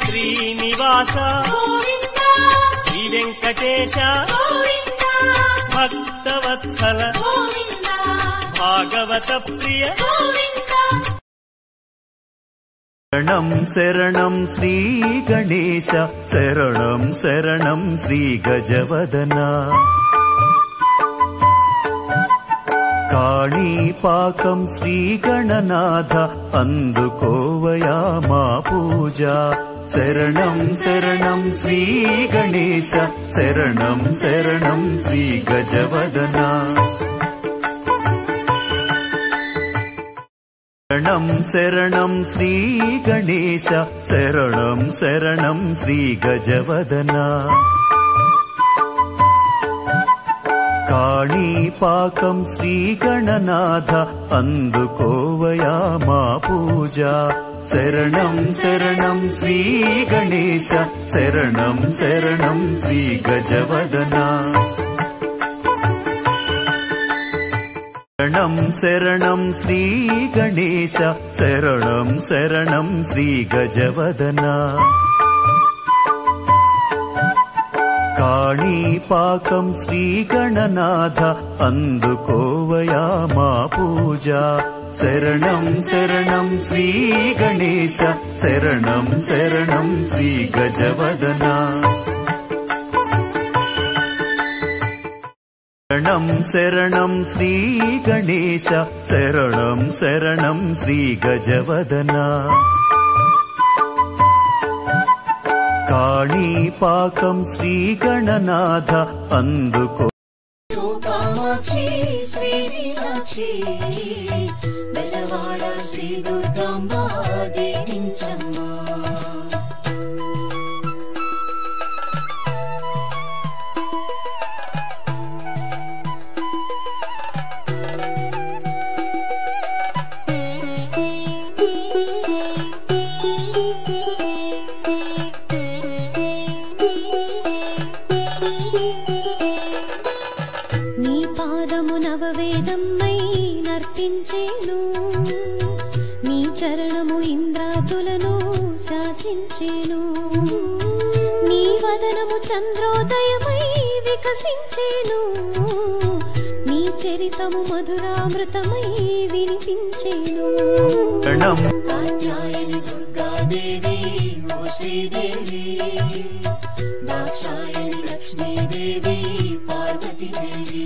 శ్రీనివాస శ్రీ వెంకటేశ భక్తవత్సల భాగవత ప్రియ శరణం శరణం శ్రీ గణేశ శరణం శరణం శ్రీ గజవదన కాణీపాకం శ్రీ గణనాథ అందుకోవయా మా పూజ శరణం శరణం శ్రీ గణేశ శరణం శరణం శ్రీ గజవదన శరణం శరణం శ్రీ గణేశ శరణం శరణం శ్రీ గజవదన కాణీపాకం శ్రీ గణనాథ అందుకోవయా మా పూజ శరణం శరణం శ్రీ గణేశ శరణం శరణం శ్రీ గజవదన శరణం శరణం శ్రీ గణేశ శరణం శరణం శ్రీ గజవదన కాణీపాకం శ్రీ గణనాథ అందుకోవయా మా పూజ శరణం శరణం శ్రీ గణేశ శరణం శరణం శ్రీ గజవదన శరణం శరణం శ్రీ గణేశ శరణం శరణం శ్రీ గజవదన కాణీపాకం శ్రీ గణనాథ అందుకో కామాక్షి శ్రీ మీనాక్షి బెజవాడ శ్రీ దుర్గాంబ దీవించమ్మా నవవేదమ్మై నర్తించేను నీ చరణము ఇంద్రాదులను శాసించేను నీ వదనము చంద్రోదయమై వికసించేను నీ చరితము మధురామృతమై వినిపించేను కాత్యాయని దుర్గాదేవి ఓ శ్రీదేవి దాక్షాయని లక్ష్మీదేవి పార్వతీదేవి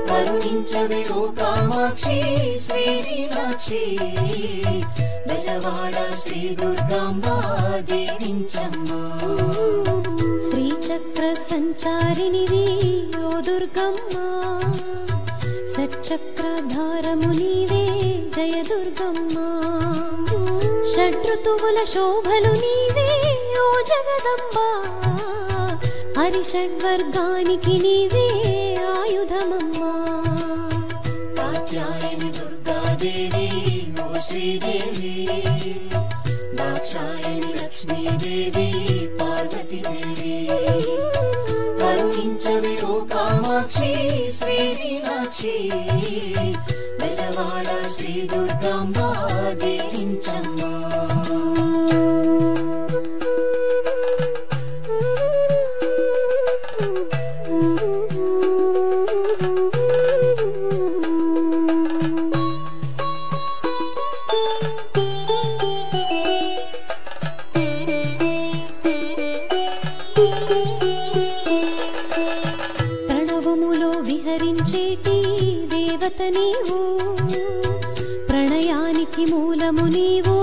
కరుణించవే ఓ కామాక్షి శ్రీ మీనాక్షి బెజవాడ శ్రీ దుర్గాంబ దీవించమ్మా శ్రీచక్ర సంచారిణివి ఓ దుర్గమ్మ షట్చక్రధారము నీవే జయ దుర్గమ్మ షడ్ఋతువుల శోభలు నీవే ఓ జగదంబ హరిషడ్వర్గానికి నీవే ఆయుధమమ్మా కాత్యాయని దుర్గాదేవి ఓ శ్రీదేవి దాక్షాయని లక్ష్మీదేవి పార్వతీదేవి కరుణించవే ఓ కామాక్షి శ్రీ మీనాక్షి బెజవాడ శ్రీ దుర్గాంబ దీవించమ్మా ప్రణవములో విహరించేటి దేవత నీవు ప్రణయానికి మూలము నీవు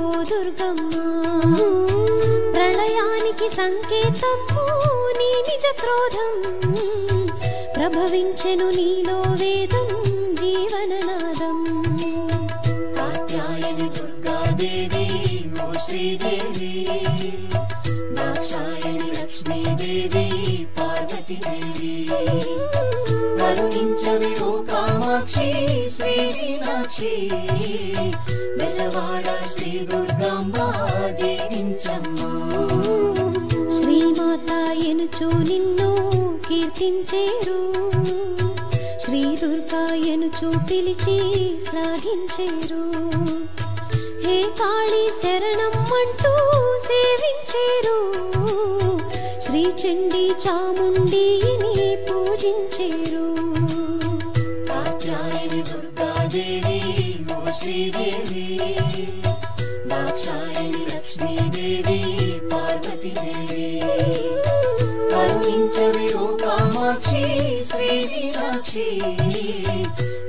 ఓ దుర్గమ్మ ప్రళయానికి సంకేతము నీ నిజ క్రోధం ప్రభవించెను నీలో వేదం జీవననాదం కాత్యాయని దుర్గాదేవి ఓ శ్రీదేవి దాక్షాయని లక్ష్మీదేవి పార్వతీదేవి కరుణించవే ఓ కామాక్షి శ్రీ మీనాక్షి బెజవాడ శ్రీ దుర్గాంబ దీవించమ్మా శ్రీమాత ఎనుచు నిన్ను కీర్తించేరు శ్రీ దుర్గా ఎనుచు పిలిచి శ్లాఘించేరు కాళీ శరణం అంటూ సేవించేరు. శ్రీ చండీ చాముండీని పూజించేరు. కాత్యాయని దుర్గాదేవి ఓ శ్రీదేవి, దాక్షాయని లక్ష్మీదేవి పార్వతీదేవి, కరుణించవే ఓ కామాక్షి శ్రీ మీనాక్షి,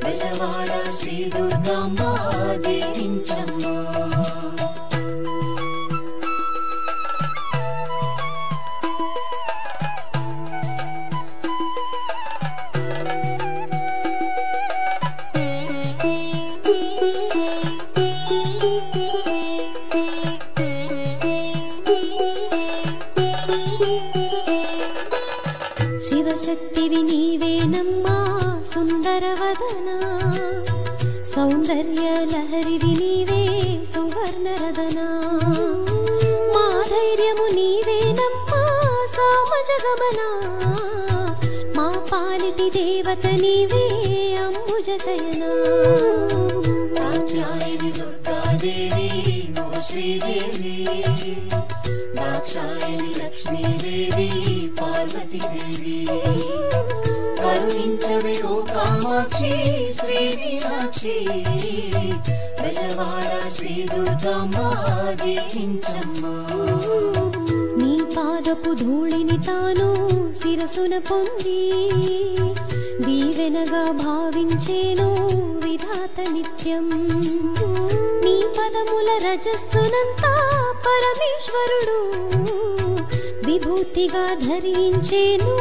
బెజవాడ శ్రీ దుర్గమ్మ దీవించమ్మ. శివశక్తివి నీవేనమ్మా సుందరవదనా, సౌందర్య లహరివి నీవే సువర్ణరదనా, మా ధైర్యము నీవేనమ్మా సామజగమనా, మా పాలిటి దేవత నీవే అంబుజశయనా. కాత్యాయని దుర్గాదేవి ఓ శ్రీదేవి, దాక్షాయని లక్ష్మీదేవి పార్వతీదేవి, కరుణించవే ఓ కామాక్షి శ్రీ మీనాక్షి, బెజవాడ శ్రీ దుర్గమ్మ దీవించమ్మ. నీ పాదపు ధూళిని తాను శిరసున పొంది, దీవెనగా భావించేను విధాత నిత్యం. నీ పదముల రజస్సునంతా పరమేశ్వరుడు విభూతిగా ధరించేను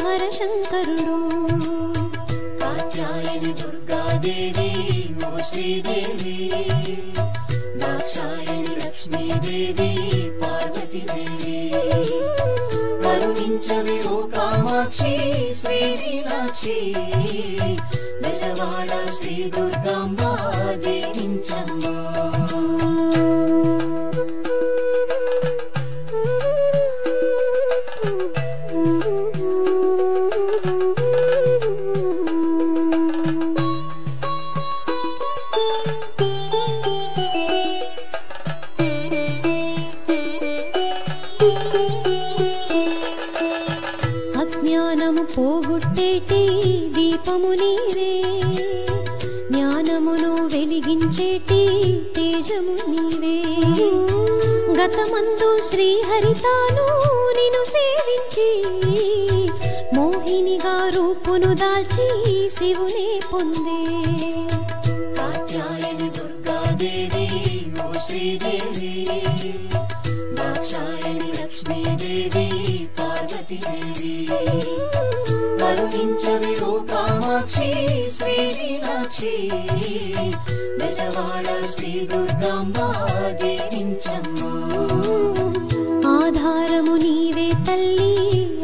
హరశంకరుడు. కాత్యాయని దుర్గాదేవి ఓ శ్రీదేవి, దాక్షాయని లక్ష్మీదేవి పార్వతీదేవి, కరుణించవే ఓ కామాక్షి శ్రీ మీనాక్షి, బెజవాడ శ్రీ దుర్గమ్మ దీవించమ్మ. అజ్ఞానము పోగొట్టేటి దీపము నీవే, జ్ఞానమును వెలిగించేటి తేజము నీవే. గతమందు శ్రీహరితాను నిన్ను సేవించి, మోహినిగా రూపును దాల్చి శివునే పొందే. కాత్యాయని దుర్గాదేవి ఓ శ్రీదేవి, దాక్షాయని లక్ష్మీదేవి పార్వతీదేవి, కరుణించవే ఓ కామాక్షి శ్రీ మీనాక్షి, బెజవాడ శ్రీ దుర్గమ్మ దీవించమ్మ. ఆధారము నీవే తల్లి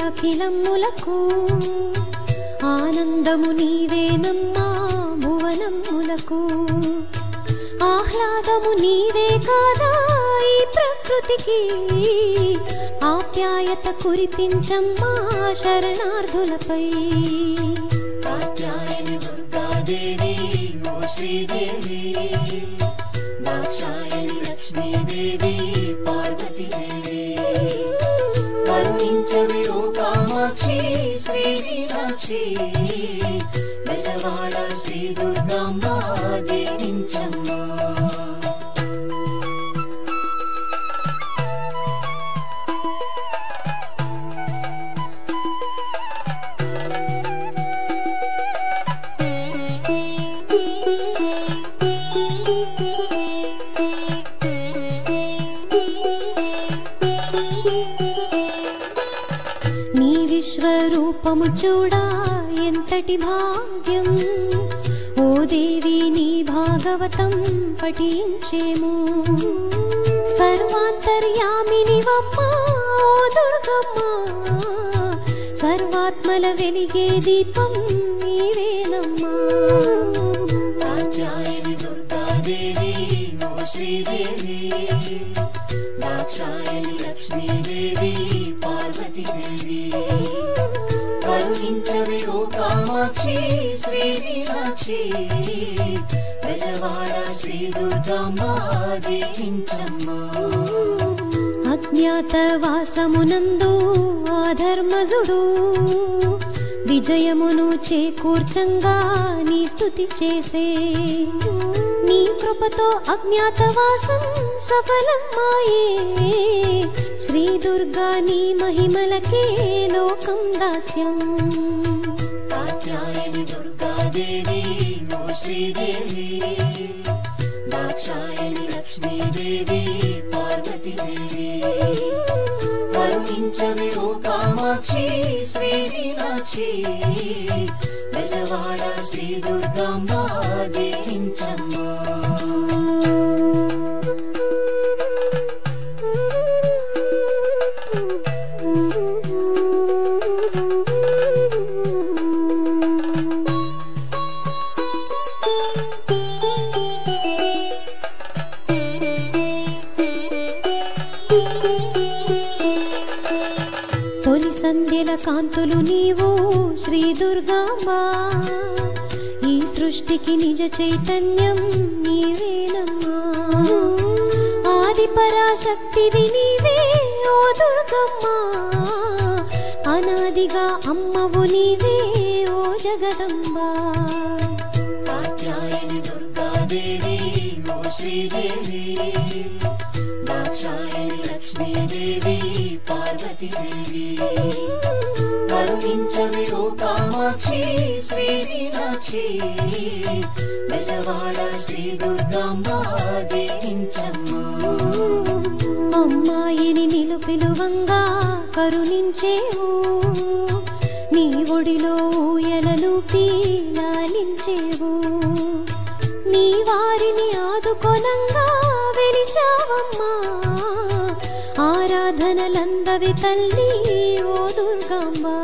అఖిలమ్ములకు, ఆనందము నీవేనమ్మా భువనమ్ములకు, ఆహ్లాదము నీవే కాదా ఈ ప్రకృతికి, ఆప్యాయత కురిపించమ్మా శరణార్థులపై. కాత్యాయని దుర్గాదేవి ఓ శ్రీదేవి, దాక్షాయని లక్ష్మీదేవి పార్వతీదేవి, కరుణించవే ఓ కామాక్షి శ్రీ మీనాక్షి, బెజవాడ శ్రీ దుర్గమ్మ దీవించమ్మ. నీ విశ్వరూపము చూడా ఎంతటి భాగ్యం, ఓ దేవి నీ భాగవతం పఠించేము. సర్వాంతర్యామినివమ్మా ఓ దుర్గమ్మ, సర్వాత్మల వెలిగే దీపం నీవేనమ్మా. కాత్యాయని దుర్గాదేవి ఓ శ్రీదేవి, దాక్షాయని లక్ష్మీదేవి పార్వతీదేవి, కరుణించవే ఓ కామాక్షి శ్రీ మీనాక్షి, బెజవాడ శ్రీ దుర్గమ్మ దీవించమ్మా. అజ్ఞాతవాసమునందు ఆధర్మజుడు విజయమును చేకూర్చంగా నీ స్తుతి చేసే. నీ కృపతో అజ్ఞాతవాసం సఫలమాయే. శ్రీ దుర్గా నీ మహిమలకే లోకం దాస్యం. కాత్యాయని దుర్గాదేవి నో శ్రీదేవి, దాక్షాయణి లక్ష్మీదేవి పార్వతీదేవి. కరుణించవే ఓ కామాక్షి శ్రీ మీనాక్షి, బెజవాడ శ్రీ దుర్గాంబ దీవించమ్మా. తొలి సంధ్యల కాంతులు నీవు శ్రీ దుర్గాంబా. ఈ సృష్టికి నిజ చైతన్యం నీవేనమ్మా. ఆది పరాశక్తివి నీవే ఓ దుర్గమ్మా. అనాదిగా అమ్మవు నీవే ఓ జగదంబా. కాత్యాయని దుర్గాదేవి నో శ్రీదేవి, దాక్షాయణి లక్ష్మీదేవి పార్వతీదేవి. కరుణించవే ఓ కామాక్షి శ్రీ మీనాక్షి, బెజవాడ శ్రీ దుర్గాంబ దీవించమ్మా. అమ్మాయిని నిలుపిలువంగా కరుణించేవు. నీ ఒడిలో ఊయలలూపి లాలించేవు. నీ వారిని ఆదుకొనంగా వెలిసావమ్మా. ఆరాధనలందవి తల్లి ఓ దుర్గాంబా.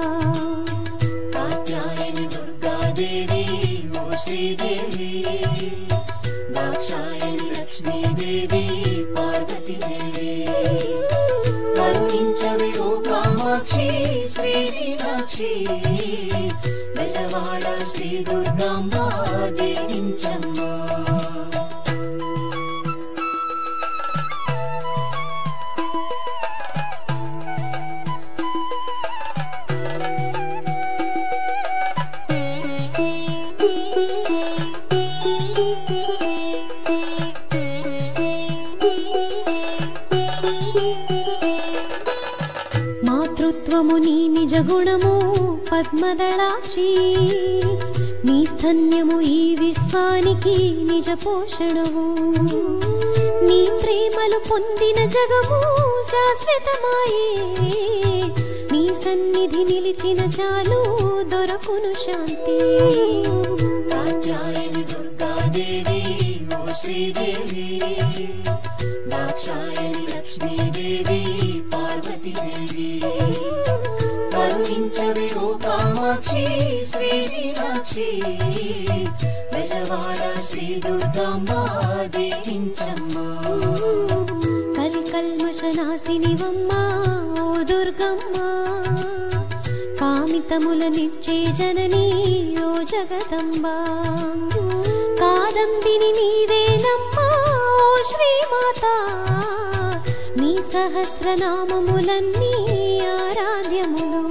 కాత్యాయని దుర్గాదేవి ఓ శ్రీదేవి, దాక్షాయణి లక్ష్మీదేవి పార్వతీదేవి. కరుణించవే ఓ కామాక్షి శ్రీ మీనాక్షి, బెజవాడ శ్రీ దుర్గాంబ దీవించమ్మా. మాతృత్వము నీ నిజ గుణము పద్మదళాక్షి. నీ స్తన్యము ఈ విశ్వానికి నిజ పోషణము. నీ ప్రేమలు పొందిన జగము శాశ్వతమాయే. నీ సన్నిధి నిలిచిన చాలు దొరకును శాంతి. కాత్యాయని దుర్గాదేవి ఓ శ్రీదేవి, దాక్షాయణి లక్ష్మీదేవి పార్వతీదేవి. కరుణించవే ఓ కామాక్షి శ్రీ మీనాక్షి, బెజవాడ శ్రీ దుర్గాంబ దీవించమ్మా. కలికల్మషనాశినివమ్మా ఓ దుర్గమ్మా. కామితములనిచ్చే జననీ ఓ జగదంబా. కాదంబిని నీవేనమ్మా ఓ శ్రీమాత. నీ సహస్రనామములన్నీ ఆరాధ్యములు.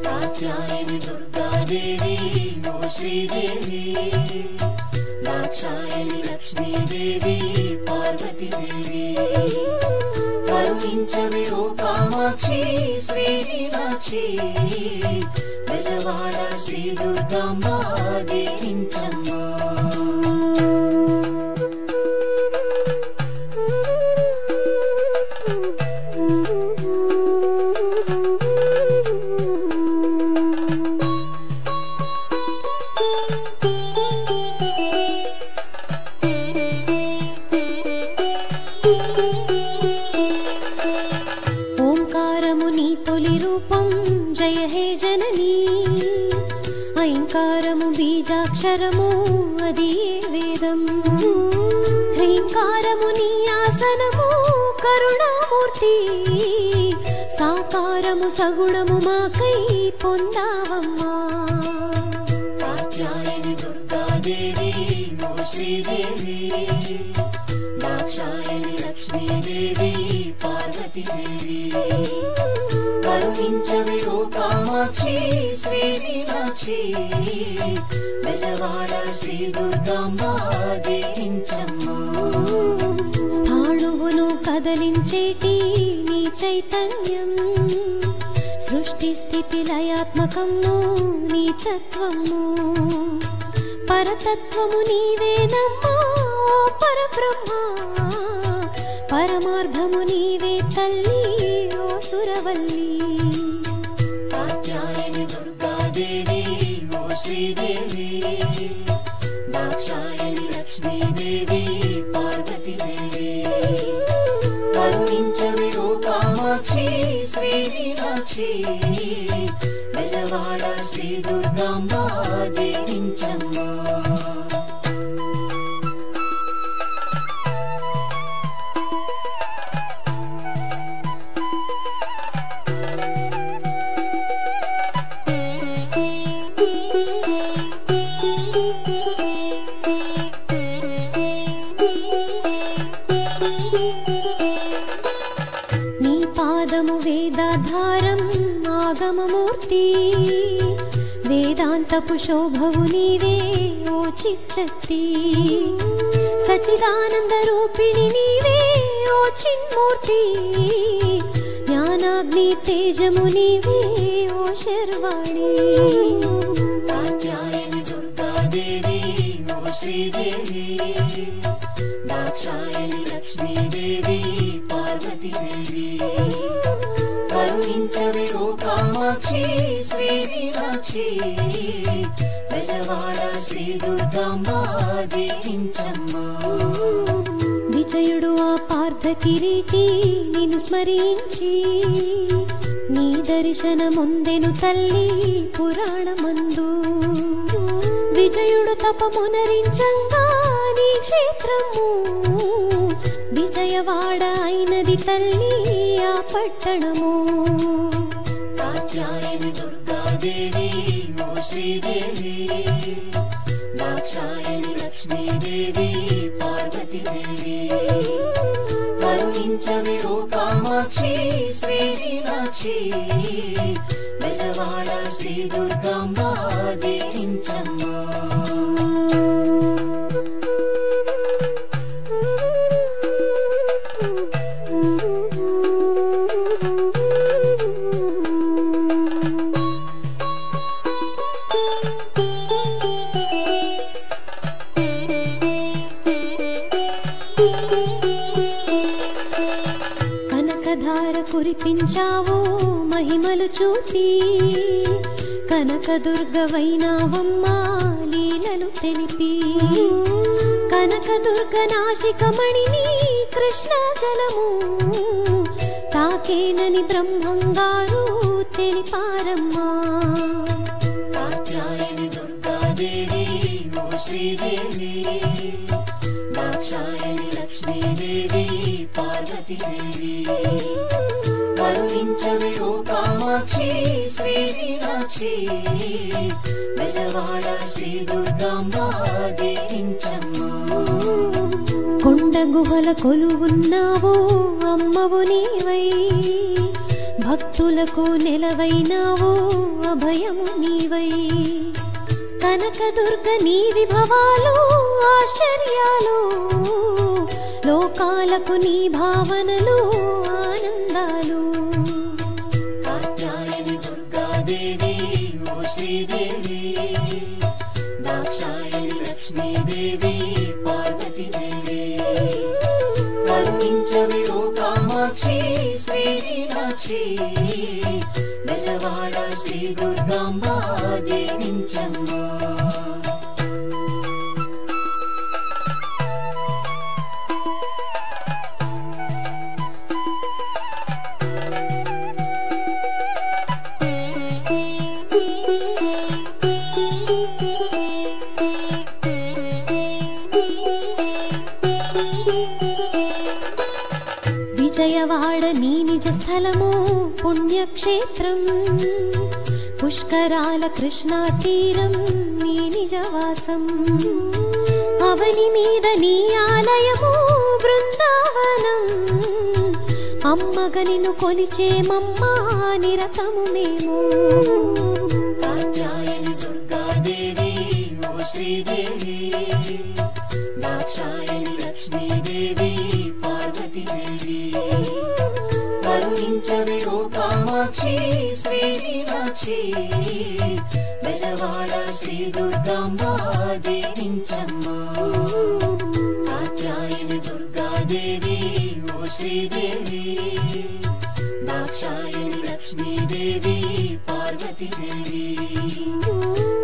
కాత్యాయని దుర్గాదేవి ఓ శ్రీదేవి, దాక్షాయణి లక్ష్మీదేవి పార్వతీదేవి. కరుణించవే ఓ కామాక్షి శ్రీ మీనాక్షి, బెజవాడ శ్రీ దుర్గాంబ దీవించమ్మా. ఓంకారము నీ తొలి రూపం జయ హే జననీ. ఐంకారము బీజాక్షరము అది వేదం. హ్రీంకారము నీ ఆసనము కరుణామూర్తి. సాకారము సగుణము మాకై పొందావమ్మా. కాత్యాయని దుర్గాదేవి ఓ శ్రీదేవి, లక్ష్మీదేవి పార్వతీదేవి కరుణించవే ఓ కామాక్షి శ్రీ మీనాక్షి బెజవాడ శ్రీ దుర్గమ్మ దీవించమ్మా స్థాణువును కదలించేటి నీ చైతన్యం సృష్టి స్థితి లయాత్మకము నీ తత్వము పరతత్వము నీవేనమ్మా ఓ పరబ్రహ్మ పరమార్థము నీవే తల్లి ఓ సురవల్లి కాత్యాయని దుర్గాదేవి ఓ శ్రీదేవి దాక్షాయని లక్ష్మీదేవి పార్వతీదేవి కరుణించవే ఓ కామాక్షి శ్రీ మీనాక్షి బెజవాడ శ్రీ దుర్గమ్మ దీవించమ్మా నీ పాదము వేదాధారం ఆగమమూర్తి వేదాంతపు శోభవు నీవే ఓ చిచ్చక్తి సచిదానంద రూపిణి నీవే ఓ చిన్మూర్తి జ్ఞానాగ్ని తేజము నీవే ఓ శర్వాణి కాత్యాయని దుర్గాదేవి ఓ శ్రీదేవి దాక్షాయని లక్ష్మీదేవి పార్వతీదేవి కరుణించవే ఓ కామాక్షి శ్రీ మీనాక్షి బెజవాడ శ్రీ దుర్గమ్మ దీవించమ్మా విజయుడు ఆ పార్థ కిరీటి నిన్ను స్మరించి నీ దర్శనముందెను తల్లి పురాణమందు విజయుడు తపమునరించంగా నీ క్షేత్రము విజయవాడ అయినది తల్లి ఆ పట్టణము కాత్యాయని దుర్గాదేవి ఓ శ్రీదేవి దాక్షాయని లక్ష్మీదేవి పార్వతీదేవి కరుణించవే ఓ కామాక్షి శ్రీ మీనాక్షి బెజవాడ శ్రీ దుర్గమ్మ దీవించమ్మా కనకధార కురిపించావో మహిమలు చూపి కనకదుర్గవైనావమ్మా లీలలు తెలిపి కనకదుర్గ నాశికమణిని కృష్ణ జలము తాకేనని బ్రహ్మంగారు తెలిపారమ్మా కాత్యాయని దుర్గాదేవి ఓ శ్రీదేవి దాక్షాయని లక్ష్మీదేవి పార్వతీదేవి కరుణించవే ఓ కామాక్షి శ్రీ మీనాక్షి బెజవాడ శ్రీ దుర్గమ్మ దీవించమ్మా కొండ గుహల కొలువున్నావో అమ్మవు నీవై భక్తులకు నెలవైనావో అభయము నీవై కనకదుర్గ నీ విభవాలు ఆశ్చర్యాలు లోకాలకు నీ భావనలు ఆనందాలు కాత్యాయని దుర్గాదేవి ఓ శ్రీదేవి దాక్షాయని లక్ష్మీదేవి పార్వతీదేవి కరుణించవే ఓ కామాక్షి శ్రీ మీనాక్షి బెజవాడ శ్రీ దుర్గమ్మ దీవించమ్మా విజయవాడ నీ నిజ స్థలము పుణ్యక్షేత్రం పుష్కరాల కృష్ణా తీరం నీ నిజవాసం అవని మీద నీ ఆలయము బృందావనం అమ్మగ నిన్ను కొలిచేమమ్మా నిరతము మేము. కాత్యాయని దుర్గాదేవి ఓ శ్రీదేవి, దాక్షాయణి లక్ష్మీదేవి పార్వతీదేవి, కరుణించవే ఓ కామాక్షి శ్రీ మీనాక్షి, బెజవాడ శ్రీ దుర్గాంబ దీవించమ్మా. కాత్యాయని దుర్గాదేవి ఓ శ్రీదేవి, దాక్షాయణి లక్ష్మీదేవి పార్వతీదేవి,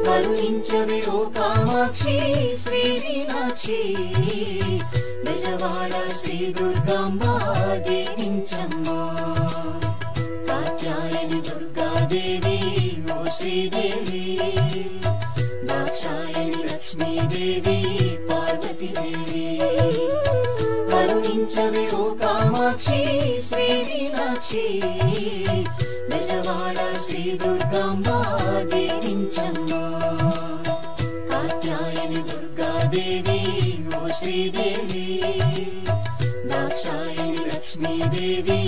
కరుణించవే ఓ కామాక్షి శ్రీ మీనాక్షి, బెజవాడ శ్రీ దుర్గాంబ దీవించమ్మా. కాత్యాయని దుర్గాదేవి ఓ శ్రీదేవి, దాక్షాయణి లక్ష్మీదేవి పార్వతీదేవి, కరుణించవే ఓ కామాక్షి శ్రీ మీనాక్షి, బెజవాడ శ్రీ దుర్గాంబ దీవించమ్మా. కాత్యాయని దుర్గాదేవి ఓ శ్రీదేవి, దాక్షాయణి లక్ష్మీదేవి